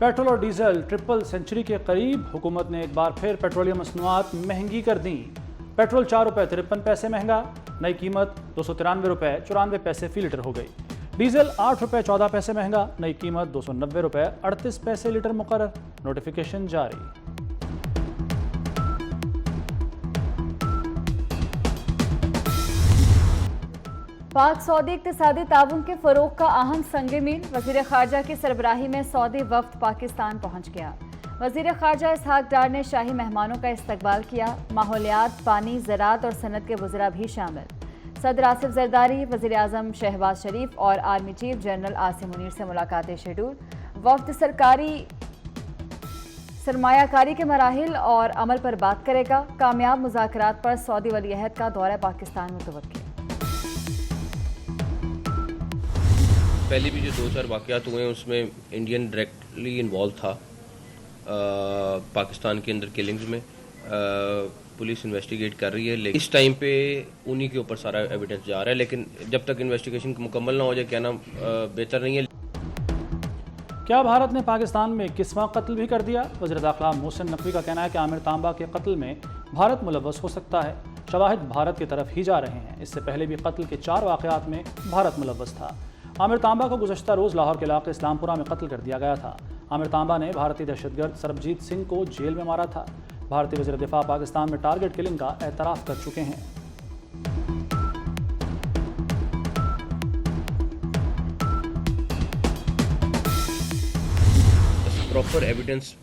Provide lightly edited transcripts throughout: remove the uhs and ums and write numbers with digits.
Petrol और diesel triple century के करीब। हुकूमत ने एक बार फिर पेट्रोलियम मसनूआत महंगी कर दी। पेट्रोल 4 रुपये 53 पैसे महंगा, नई कीमत 293 रुपये 94 पैसे फी लीटर हो गई। डीजल 8 रुपये 14 पैसे महंगा, नई कीमत 290 रुपये 38 पैसे लीटर मुकर्रर। नोटिफिकेशन जारी। पाक सऊदी इक़्तिसादी ताउन के फ़रोग़ का अहम संग मील। वज़ीर ख़ारजा की सरबराही में सऊदी वफ़द पाकिस्तान पहुँच गया। वज़ीर ख़ारजा इसहाक़ डार ने शाही मेहमानों का इस्तकबाल किया। माहौलियात, पानी, ज़राअत और सनत के वज़रा भी शामिल। सदर आसिफ ज़रदारी, वज़ीर आज़म शहबाज शरीफ और army chief general Asim Munir से मुलाकातें शेड्यूल। वफ़द सरकारी सरमायाकारी के मराहिल और अमल पर बात करेगा। कामयाब मुज़ाकरात पर सऊदी वलीअहद का दौरा पाकिस्तान मुतवक्किल। पहले भी जो 2-4 वाक़यात हुए हैं उसमें इंडियन डायरेक्टली इन्वॉल्व था पाकिस्तान के अंदर किलिंग्स में। पुलिस इन्वेस्टिगेट कर रही है, लेकिन इस टाइम पे उन्हीं के ऊपर सारा एविडेंस जा रहा है, लेकिन जब तक इन्वेस्टिगेशन मुकम्मल ना हो जाए कहना बेहतर नहीं है। क्या भारत ने पाकिस्तान में 21वां कत्ल भी कर दिया? वज़ीर दाखिला मोहसिन नकवी का कहना है कि आमिर तांबा के कत्ल में भारत मुलव्वस हो सकता है। शवाहिद भारत की तरफ ही जा रहे हैं। इससे पहले भी कत्ल के 4 वाक़यात में भारत मुलव्वस था। आमिर तांबा को गुज़श्ता रोज़ लाहौर के इलाके इस्लामपुरा में कत्ल कर दिया गया था। आमिर तांबा ने भारतीय दहशतगर्द सरबजीत सिंह को जेल में मारा था। भारतीय वज़ीर दिफा पाकिस्तान में टारगेट किलिंग का एतराफ़ कर चुके हैं। प्रॉपर एविडेंस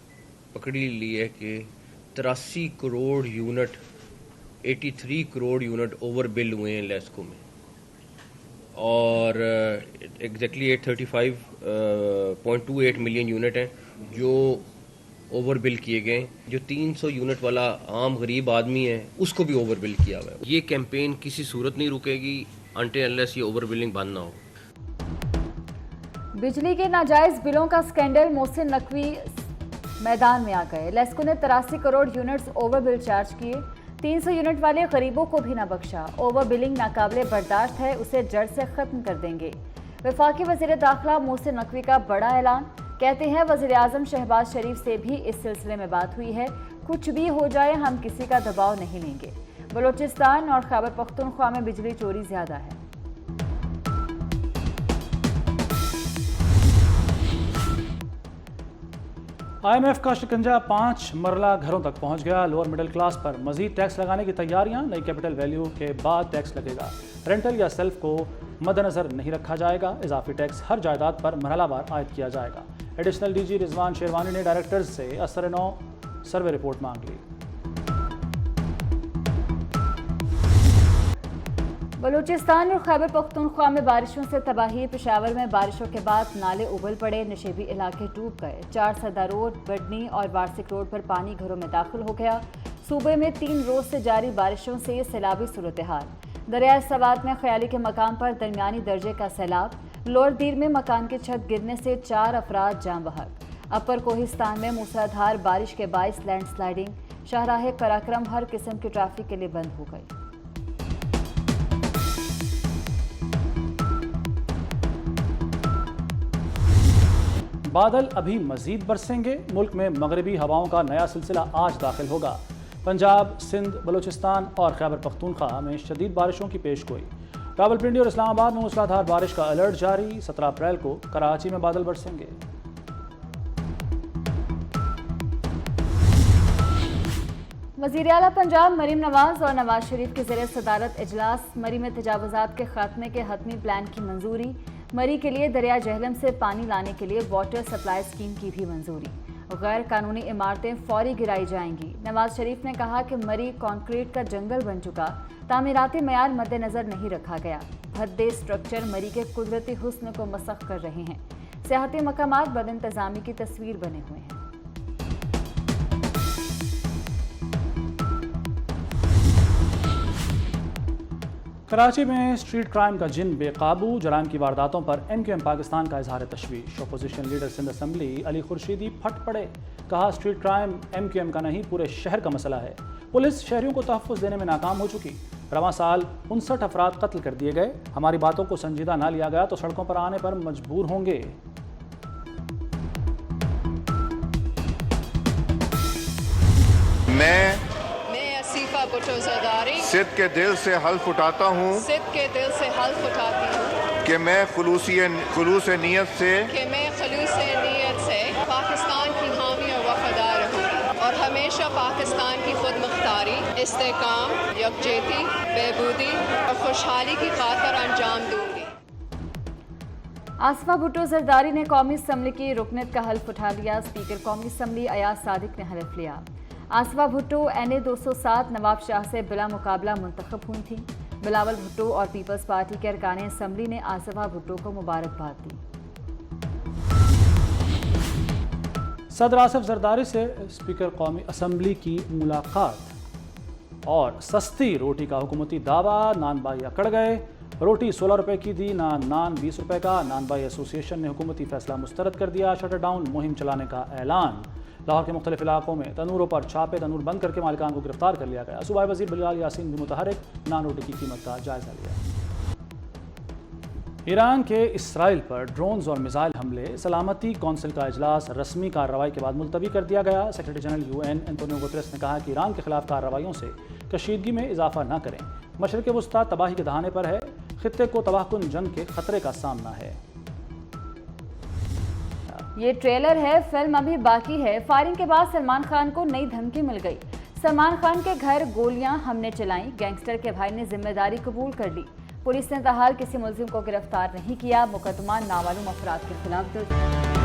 पकड़ी ली है कि 83 crore unit 83 crore unit over bill हुए हैं लेस्को में, और एग्जैक्टली 835.28 मिलियन यूनिट हैं जो ओवर बिल किए गए। जो 300 यूनिट वाला आम गरीब आदमी है उसको भी ओवर बिल किया हुआ है। ये कैंपेन किसी सूरत नहीं रुकेगी अनटिल अनलेस ये ओवर बिलिंग बंद ना हो। बिजली के नाजायज बिलों का स्कैंडल। मोहसिन नकवी मैदान में आ गए। लेस्को ने 83 crore units over bill charge किए। 300 यूनिट वाले गरीबों को भी न बख्शा। ओवर बिलिंग नाकाबिले बर्दाश्त है, उसे जड़ से खत्म कर देंगे। वफाकी वज़ीर दाखिला मोहसिन नकवी का बड़ा ऐलान। कहते हैं वज़ीर आज़म शहबाज शरीफ से भी इस सिलसिले में बात हुई है। कुछ भी हो जाए हम किसी का दबाव नहीं लेंगे। बलूचिस्तान और खैबर पख्तूनख्वा में बिजली चोरी ज़्यादा है। IMF का शिकंजा 5 मरला घरों तक पहुंच गया। लोअर मिडिल क्लास पर मजीद टैक्स लगाने की तैयारियां। नई कैपिटल वैल्यू के बाद टैक्स लगेगा। रेंटल या सेल्फ को मद्देनजर नहीं रखा जाएगा। इजाफी टैक्स हर जायदाद पर मरहलावार आयद किया जाएगा। एडिशनल DG रिजवान शेरवानी ने डायरेक्टर्स से असर-ए-नौ सर्वे रिपोर्ट मांग ली। बलूचिस्तान और खैबर पख्तूनख्वा में बारिशों से तबाही। पेशावर में बारिशों के बाद नाले उबल पड़े, नशेबी इलाके डूब गए। 4 सदा रोड, बडनी और वार्सिक रोड पर पानी घरों में दाखिल हो गया। सूबे में 3 रोज से जारी बारिशों से सैलाबी सूरत हाल। दरियाए सवात में ख्याली के मकाम पर दरमियानी दर्जे का सैलाब। लोअर दीर में मकान की छत गिरने से 4 अफराद जान बहक। अपर कोहिस्तान में मूसलाधार बारिश के बाइस लैंड स्लाइडिंग। शाहराह कराक्रम हर किस्म की ट्रैफिक के लिए बंद हो गई। बादल अभी मजीद बरसेंगे। मुल्क में मगरबी हवाओं का नया सिलसिला आज दाखिल होगा। पंजाब, सिंध, बलूचिस्तान और खैबर पख्तूनख्वा में शदीद बारिशों की पेशगोई। रावलपिंडी और इस्लामाबाद में मूसलाधार बारिश का अलर्ट जारी। 17 अप्रैल को कराची में बादल बरसेंगे। वज़ीर आला पंजाब मरीम नवाज और नवाज शरीफ के ज़रिए सदारत इजलास। मरी में तजावुज़ात के खात्मे के हतमी प्लान की मंजूरी। मरी के लिए दरिया जहलम से पानी लाने के लिए वाटर सप्लाई स्कीम की भी मंजूरी। गैर कानूनी इमारतें फौरी गिराई जाएंगी। नवाज शरीफ ने कहा कि मरी कंक्रीट का जंगल बन चुका, तामीराती मयार मद्देनजर नहीं रखा गया। भद्दे स्ट्रक्चर मरी के कुदरती हुस्न को मसख कर रहे हैं। सियाहती मकामात बदइंतजामी की तस्वीर बने हुए हैं। कराची में स्ट्रीट क्राइम का जिन बेकाबू। जराइम की वारदातों पर MQM पाकिस्तान का इजहार तशवीश। Opposition leader Sindh assembly Ali Khurshidi फट पड़े। कहा स्ट्रीट क्राइम MQM का नहीं पूरे शहर का मसला है। पुलिस शहरियों को तहफ़्फ़ुज़ देने में नाकाम हो चुकी। रवां साल 59 अफराद कत्ल कर दिए गए। हमारी बातों को संजीदा ना लिया गया तो सड़कों पर आने पर मजबूर होंगे। میں आसिफा भुट्टो जरदारी सिद्ध के दिल से हल्फ उठाता हूँ सिद्ध के दिल से हल्फ उठाती हूँ कि मैं खुलूस नीयत से कि मैं खलूस नीयत से पाकिस्तान की हामी और वफादार रहूँगी और हमेशा पाकिस्तान की खुद मुख्तारी, इस्तेकाम, यकजहती, बहबूदी और खुशहाली की खातिर अंजाम दूँगी। आसिफा भुट्टो जरदारी ने कौमी असम्बली की रुकनियत का हल्फ उठा लिया। स्पीकर कौमी असम्बली अयाज सादिक ने हल्फ लिया। आसिफा भुट्टो NA 207 नवाब शाह से बिला मुकाबला मुंतखब हुई थी। बिलावल भुट्टो और पीपल्स पार्टी के अरकान असम्बली ने आसिफा भुट्टो को मुबारकबाद दी। सदर आसिफ जरदारी से स्पीकर कौमी असम्बली की मुलाकात और सस्ती रोटी का हुकूमती दावा। नान भाई अकड़ गए। रोटी 16 रुपए की दी, नान 20 रुपए का। नान भाई एसोसिएशन ने हुकूमती फैसला मुस्तरद कर दिया। शटर डाउन मुहिम चलाने का ऐलान। लाहौर के मुख्तलिफ इलाकों में तनूरों पर छापे, तनूर बंद करके मालिकान को गिरफ्तार कर लिया गया। सूबाई वज़ीर बिलाल यासीन भी मुतहरिक, नान रोटी की कीमत का जायजा लिया। ईरान के इसराइल पर ड्रोन्स और मिसाइल हमले। सलामती कौंसिल का इजलास रस्मी कार्रवाई के बाद मुलतवी कर दिया गया। Secretary general UN Antonio Guterres ने कहा कि ईरान के खिलाफ कार्रवाइयों से कशीदगी में इजाफा न करें। मशरिक़ वुस्ता तबाही के दहाने पर है। खित्ते को तबाहकुन जंग के खतरे का सामना है। ये ट्रेलर है, फिल्म अभी बाकी है। फायरिंग के बाद सलमान खान को नई धमकी मिल गई। सलमान खान के घर गोलियां हमने चलाई। गैंगस्टर के भाई ने जिम्मेदारी कबूल कर ली। पुलिस ने ताहाल किसी मुलजिम को गिरफ्तार नहीं किया। मुकदमा नामालूम अफराद के खिलाफ दर्ज।